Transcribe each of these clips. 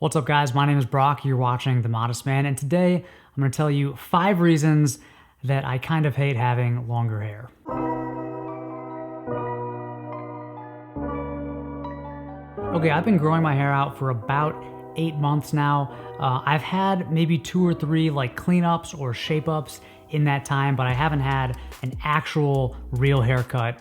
What's up, guys? My name is Brock. You're watching The Modest Man, and today I'm going to tell you 5 reasons that I kind of hate having longer hair. Okay, I've been growing my hair out for about 8 months now. I've had maybe 2 or 3 like cleanups or shape-ups in that time, but I haven't had an actual real haircut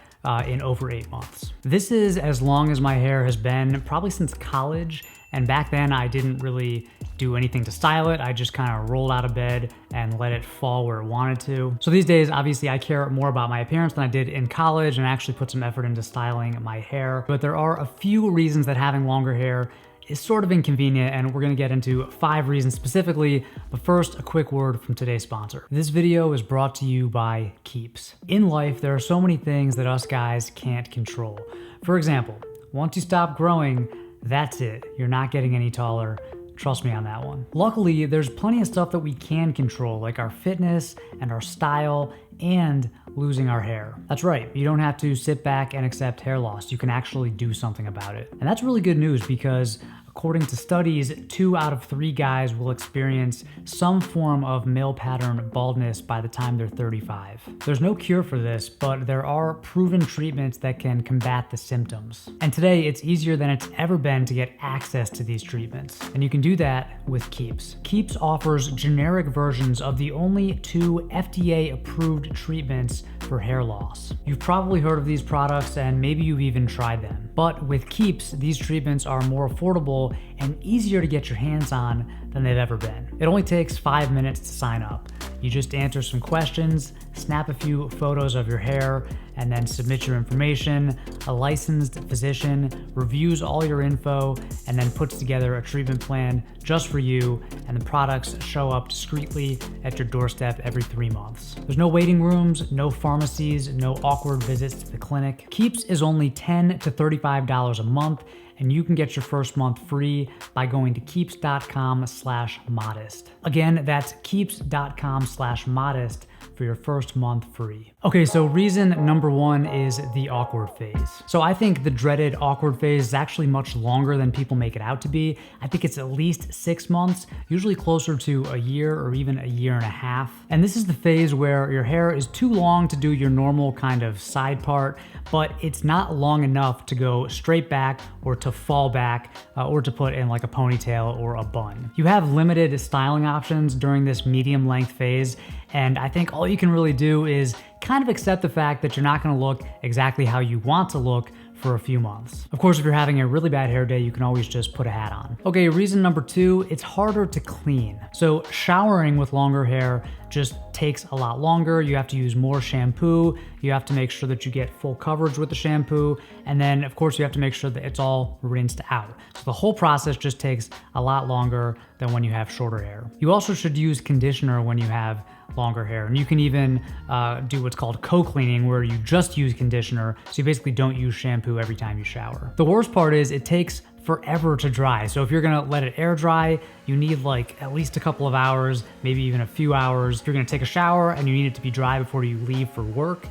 in over 8 months. This is as long as my hair has been, probably since college. And back then I didn't really do anything to style it. I just kind of rolled out of bed and let it fall where it wanted to. So these days, obviously I care more about my appearance than I did in college and actually put some effort into styling my hair. But there are a few reasons that having longer hair is sort of inconvenient, and we're gonna get into 5 reasons specifically. But first, a quick word from today's sponsor. This video is brought to you by Keeps. In life, there are so many things that us guys can't control. For example, once you stop growing, that's it. You're not getting any taller. Trust me on that one. Luckily, there's plenty of stuff that we can control, like our fitness and our style and losing our hair. That's right, you don't have to sit back and accept hair loss. You can actually do something about it. And that's really good news because according to studies, 2 out of 3 guys will experience some form of male pattern baldness by the time they're 35. There's no cure for this, but there are proven treatments that can combat the symptoms. And today, it's easier than it's ever been to get access to these treatments. And you can do that with Keeps. Keeps offers generic versions of the only 2 FDA-approved treatments for hair loss. You've probably heard of these products and maybe you've even tried them. But with Keeps, these treatments are more affordable and easier to get your hands on than they've ever been. It only takes 5 minutes to sign up. You just answer some questions, snap a few photos of your hair, and then submit your information. A licensed physician reviews all your info and then puts together a treatment plan just for you, and the products show up discreetly at your doorstep every 3 months. There's no waiting rooms, no pharmacies, no awkward visits to the clinic. Keeps is only $10 to $35 a month, and you can get your first month free by going to keeps.com/modest. Again, that's keeps.com/modest for your first month free. Okay, so reason number 1 is the awkward phase. So I think the dreaded awkward phase is actually much longer than people make it out to be. I think it's at least 6 months, usually closer to a year or even a year and a half. And this is the phase where your hair is too long to do your normal kind of side part, but it's not long enough to go straight back or to fall back or to put in like a ponytail or a bun. You have limited styling options during this medium length phase, and I think all you can really do is kind of accept the fact that you're not gonna look exactly how you want to look for a few months. Of course, if you're having a really bad hair day, you can always just put a hat on. Okay, reason number 2, it's harder to clean. So showering with longer hair just takes a lot longer. You have to use more shampoo. You have to make sure that you get full coverage with the shampoo. And then of course you have to make sure that it's all rinsed out. So the whole process just takes a lot longer than when you have shorter hair. You also should use conditioner when you have longer hair. And you can even do what's called co-cleaning, where you just use conditioner. So you basically don't use shampoo every time you shower. The worst part is it takes forever to dry. So if you're gonna let it air dry, you need like at least a couple of hours, maybe even a few hours. If you're gonna take a shower and you need it to be dry before you leave for work,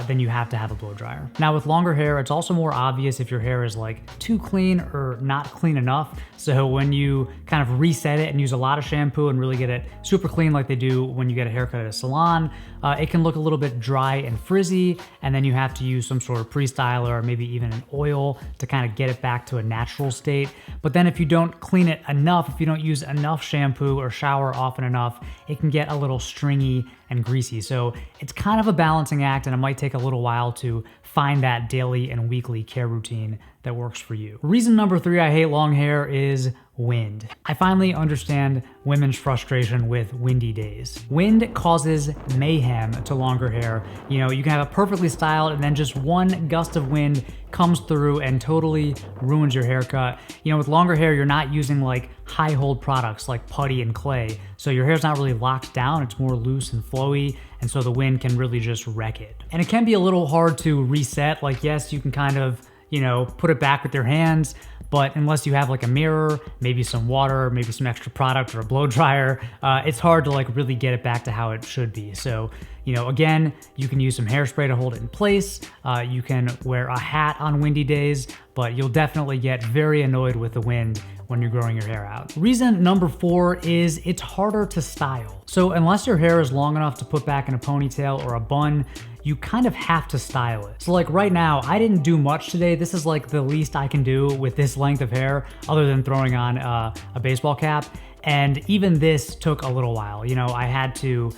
then you have to have a blow dryer. Now with longer hair, it's also more obvious if your hair is like too clean or not clean enough. So when you kind of reset it and use a lot of shampoo and really get it super clean like they do when you get a haircut at a salon, it can look a little bit dry and frizzy, and then you have to use some sort of pre-styler or maybe even an oil to kind of get it back to a natural state. But then if you don't clean it enough, if you don't use enough shampoo or shower often enough, it can get a little stringy and greasy. So it's kind of a balancing act, and it might take a little while to find that daily and weekly care routine that works for you. Reason number 3 I hate long hair is wind. I finally understand women's frustration with windy days. Wind causes mayhem to longer hair. You know, you can have it perfectly styled and then just one gust of wind comes through and totally ruins your haircut. You know, with longer hair, you're not using like high hold products like putty and clay. So your hair's not really locked down, it's more loose and flowy, and so the wind can really just wreck it. And it can be a little hard to reset. Like, yes, you can kind of, you know, put it back with your hands, but unless you have like a mirror, maybe some water, maybe some extra product or a blow dryer, it's hard to like really get it back to how it should be. So, you know, again, you can use some hairspray to hold it in place. You can wear a hat on windy days, but you'll definitely get very annoyed with the wind when you're growing your hair out. Reason number 4 is it's harder to style. So unless your hair is long enough to put back in a ponytail or a bun, you kind of have to style it. So like right now, I didn't do much today. This is like the least I can do with this length of hair other than throwing on a baseball cap. And even this took a little while. You know, I had to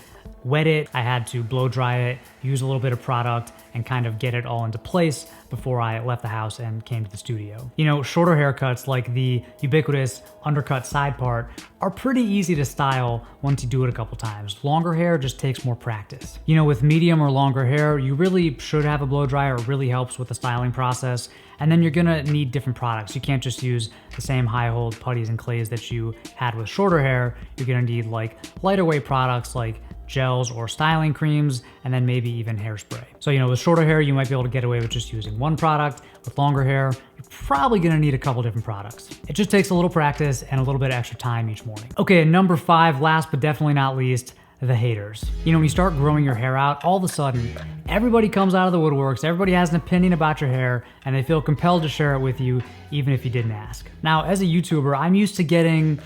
wet it, I had to blow dry it, use a little bit of product, and kind of get it all into place before I left the house and came to the studio. You know, shorter haircuts like the ubiquitous undercut side part are pretty easy to style once you do it a couple times. Longer hair just takes more practice. You know, with medium or longer hair, you really should have a blow dryer. It really helps with the styling process. And then you're gonna need different products. You can't just use the same high hold putties and clays that you had with shorter hair. You're gonna need like lighter weight products like gels or styling creams, and then maybe even hairspray. So, you know, with shorter hair, you might be able to get away with just using one product. With longer hair, you're probably gonna need a couple different products. It just takes a little practice and a little bit of extra time each morning. Okay, and number 5, last but definitely not least, the haters. You know, when you start growing your hair out, all of a sudden, everybody comes out of the woodworks, everybody has an opinion about your hair, and they feel compelled to share it with you, even if you didn't ask. Now, as a YouTuber, I'm used to getting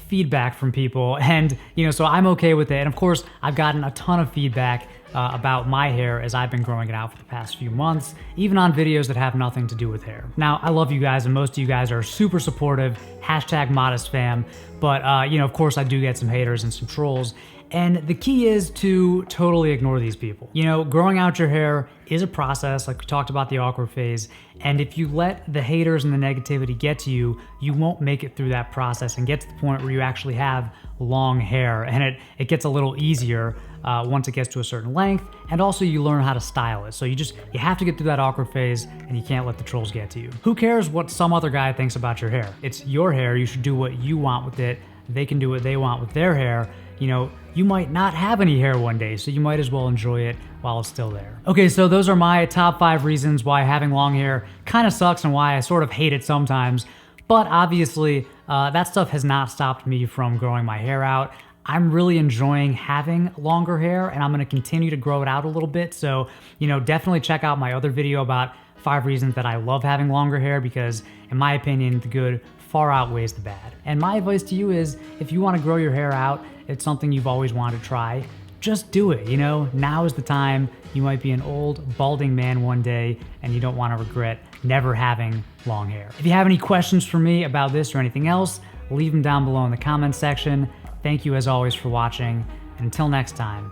feedback from people, and you know, so I'm okay with it. And of course, I've gotten a ton of feedback about my hair as I've been growing it out for the past few months, even on videos that have nothing to do with hair. Now, I love you guys, and most of you guys are super supportive, #modestfam, but you know, of course, I do get some haters and some trolls. And the key is to totally ignore these people. You know, growing out your hair is a process, like we talked about the awkward phase. And if you let the haters and the negativity get to you, you won't make it through that process and get to the point where you actually have long hair. And it gets a little easier once it gets to a certain length. And also you learn how to style it. So you have to get through that awkward phase, and you can't let the trolls get to you. Who cares what some other guy thinks about your hair? It's your hair. You should do what you want with it. They can do what they want with their hair. You know, you might not have any hair one day, so you might as well enjoy it while it's still there. Okay, so those are my top 5 reasons why having long hair kind of sucks and why I sort of hate it sometimes. But obviously, that stuff has not stopped me from growing my hair out. I'm really enjoying having longer hair, and I'm gonna continue to grow it out a little bit. So, you know, definitely check out my other video about 5 reasons that I love having longer hair, because in my opinion, the good far outweighs the bad. And my advice to you is, if you wanna grow your hair out, it's something you've always wanted to try, just do it, you know? Now is the time. You might be an old, balding man one day, and you don't wanna regret never having long hair. If you have any questions for me about this or anything else, leave them down below in the comments section. Thank you as always for watching, and until next time,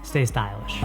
stay stylish.